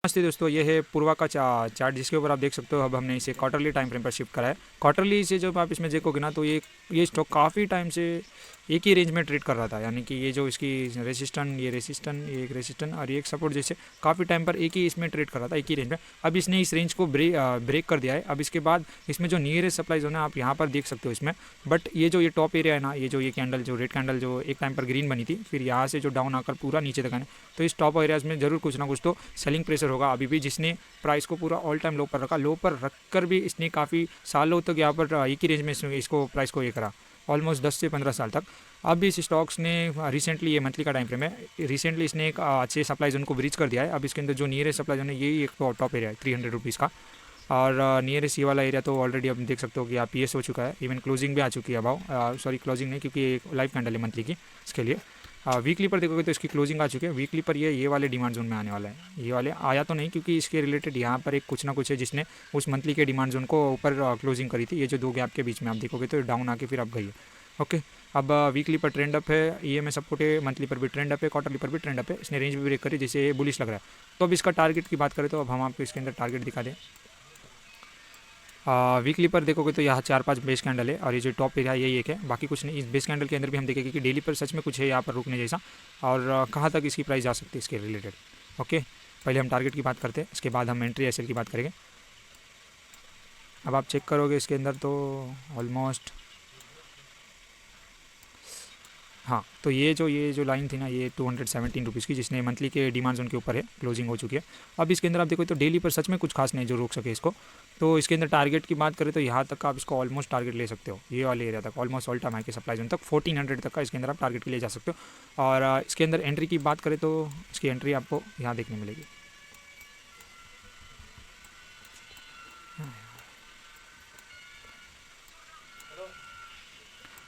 नमस्ते दोस्तों, ये है पूर्वा का चार्ट जिसके ऊपर आप देख सकते हो। अब हमने इसे क्वार्टरली टाइम फ्रेम पर शिफ्ट करा है। क्वार्टरली से जब आप इसमें देखोगे ना तो ये स्टॉक काफ़ी टाइम से एक ही रेंज में ट्रेड कर रहा था, यानी कि ये जो इसकी रेसिस्टेंट ये एक रेसिस्टेंट और ये एक सपोर्ट जैसे काफ़ी टाइम पर एक ही इसमें ट्रेड कर रहा था, एक ही रेंज में। अब इसने इस रेंज को ब्रेक कर दिया है। अब इसके बाद इसमें जो नियरेस्ट सप्लाई जोन है आप यहाँ पर देख सकते हो इसमें, बट ये टॉप एरिया है ना, ये कैंडल जो रेड कैंडल जो एक टाइम पर ग्रीन बनी थी, फिर यहाँ से जो डाउन आकर पूरा नीचे तक आने, तो इस टॉप एरियाज में जरूर कुछ ना कुछ तो सेलिंग प्रेशर होगा अभी भी, जिसने प्राइस को पूरा ऑल टाइम लो पर रखा। लो पर रख कर भी इसने काफ़ी सालों तक यहाँ पर एक ही रेंज में इसको प्राइस को ये करा, ऑलमोस्ट 10 से 15 साल तक। अब इस स्टॉक्स ने रिसेंटली, ये मंथली का टाइम फ्रेम है, रिसेंटली इसने एक अच्छे सप्लाई जोन को ब्रीच कर दिया है। अब इसके अंदर जो नियरेस्ट सप्लाई जोन है यही एक टॉप एरिया है 300 रुपीज़ का, और नियरेस्ट ये वाला एरिया तो ऑलरेडी आप देख सकते हो कि आप पीएस हो चुका है, इवन क्लोजिंग भी आ चुकी है अबाउ, सॉरी क्लोजिंग नहीं, क्योंकि एक लाइव कैंडल है मंथली की, इसके लिए वीकली पर देखोगे तो इसकी क्लोजिंग आ चुकी है। वीकली पर ये वाले डिमांड जोन में आने वाला है। ये वाले आया तो नहीं, क्योंकि इसके रिलेटेड यहाँ पर एक कुछ ना कुछ है जिसने उस मंथली के डिमांड जोन को ऊपर क्लोजिंग करी थी। ये जो दो गैप के बीच में आप देखोगे तो डाउन आके फिर अब गई है। ओके, अब वीकली पर ट्रेंड अप है, ईएमए सपोर्ट है, मंथली पर भी ट्रेंड अप है, क्वार्टरली पर भी ट्रेंड अप है। इसने रेंज भी ब्रेक करी जिससे बुलिश लग रहा है। तो अब इसका टारगेट की बात करें तो अब हम आपको इसके अंदर टारगेट दिखा दें। वीकली पर देखोगे तो यहाँ 4-5 बेस कैंडल है, और ये जो टॉप एरिया यही एक है, बाकी कुछ नहीं। इस बेस कैंडल के अंदर भी हम देखेंगे कि डेली पर सच में कुछ है यहाँ पर रुकने जैसा, और कहाँ तक इसकी प्राइस जा सकती है इसके रिलेटेड। ओके, पहले हम टारगेट की बात करते हैं, इसके बाद हम एंट्री एसएल की बात करेंगे। अब आप चेक करोगे इसके अंदर तो ऑलमोस्ट, हाँ, तो ये जो लाइन थी ना, ये 217 रुपीज़ की, जिसने मंथली के डिमांड जोन के ऊपर है, क्लोजिंग हो चुकी है। अब इसके अंदर आप देखो तो डेली पर सच में कुछ खास नहीं जो रोक सके इसको। तो इसके अंदर टारगेट की बात करें तो यहाँ तक का आप इसको ऑलमोस्ट टारगेट ले सकते हो, ये वाले एरिया तक, ऑलमोस्ट ऑल टाइम हाई के सप्लाई जोन तक 1400 तक का इसके अंदर आप टारगेट के लिए जा सकते हो। और इसके अंदर एंट्री की बात करें तो इसकी एंट्री आपको यहाँ देखने मिलेगी।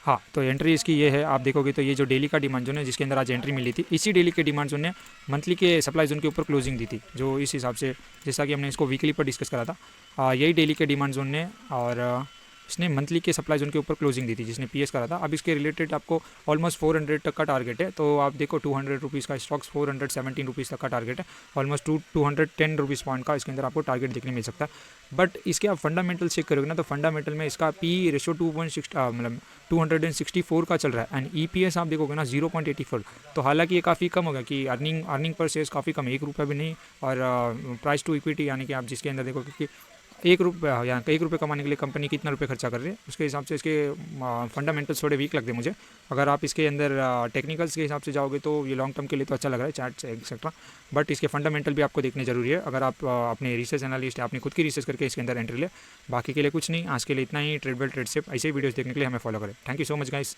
हाँ, तो एंट्री इसकी ये है, आप देखोगे तो ये जो डेली का डिमांड जोन है जिसके अंदर आज एंट्री मिली थी, इसी डेली के डिमांड जोन ने मंथली के सप्लाई जोन के ऊपर क्लोजिंग दी थी, जो इस हिसाब से, जैसा कि हमने इसको वीकली पर डिस्कस करा था, यही डेली के डिमांड जोन ने, और इसने मंथली के सप्लाई जोन के ऊपर क्लोजिंग दी थी जिसने पीएस करा था। अब इसके रिलेटेड आपको ऑलमोस्ट 400 तक का टारगेट है। तो आप देखो 200 रुपीज़ का स्टॉक्स 417 रुपीज़ तक का टारगेट है, ऑलमोस्ट 210 रुपीज़ पॉइंट का इसके अंदर आपको टारगेट देखने मिल सकता है। बट इसके आप फंडामेंटल चेक करोगे ना तो फंडामेंटल में इसका पी रेशो 2.6 मतलब 264 का चल रहा है, एंड ईपीएस आप देखोगे ना 0.84। तो हालांकि ये काफ़ी कम होगा कि अर्निंग पर शेयर्स काफ़ी कम है, 1 रुपया भी नहीं। और प्राइस टू इक्विटी, यानी कि आप जिसके अंदर देखोगे कि 1 रुपया, यहाँ 1 रुपये कमाने के लिए कंपनी कितना रुपये खर्चा कर रही है, उसके हिसाब से इसके फंडामेंटल्स थोड़े वीक लगते हैं मुझे। अगर आप इसके अंदर टेक्निकल्स के हिसाब से जाओगे तो ये लॉन्ग टर्म के लिए तो अच्छा लग रहा है, चार्ट एक्सेट्रा, बट इसके फंडामेंटल भी आपको देखने जरूरी है। अगर आप अपने रिसर्च एनालिस्ट या अपनी खुद की रिसर्च करके इसके अंदर एंट्री ले। बाकी के लिए कुछ नहीं, आज के लिए इतना ही। ट्रेड बेल ट्रेड सेफ ऐसे ही वीडियोस देखने के लिए हमें फॉलो करें। Thank you so much guys.